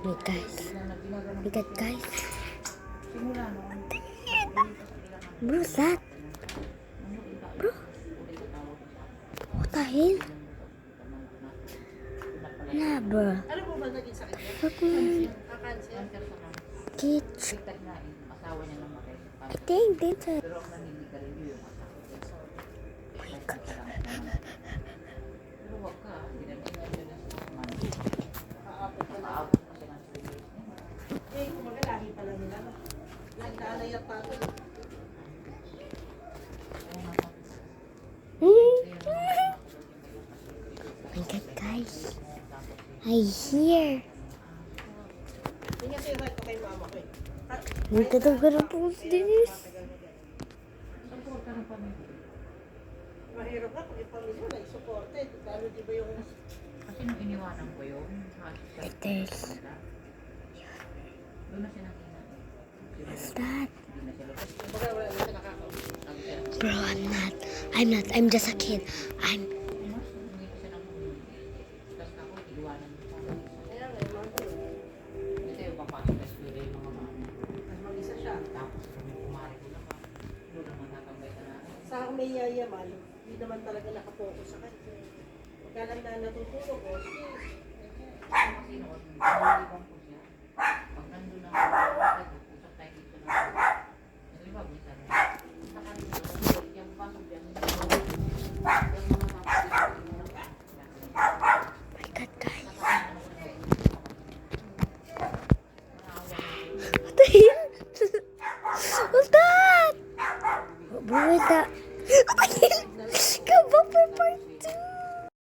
My guys. My God, guys. Bro, what's that? Bro. What the hell? Nah, bro. Ano po ba naging sakit niya? Fuck, man. Cancer? Kitsch. I think that's a... Eh, kumaga lahi pala nila. Naglalay at pato. My God, guys. I hear. Hindi nga sinabi ko kay mama ko eh. Nagtatagal ang pulse, Dennis. Mahirap na pag ipamilya na isuporte. Lalo di ba yung... Kasi nung iniwanan ko yun, It is. doon na siya nakina. What's that? Hindi na siya labas. Kumbaga wala na siya nakakausap. Bro, I'm not. I'm just a kid. I'm... Hindi ko siya nakuna. Tapos ako, iniwanan ko siya. Kaya nga, yung mga ko. Kasi yung papasok na eskwela yung mga mama. Mas mag-isa siya. Tapos kung kumari ko naman, doon naman tatambay ka na. Sa akin may yayaman, hindi naman talaga nakapokus sa kanya. Pagka lang na natutulog ko, sige. Kasi noon, nalilibang ko siya. Pag nandun na ako, usap tayo dito na ako. Nalibang minsan. Sa kanila, yung pasok yan.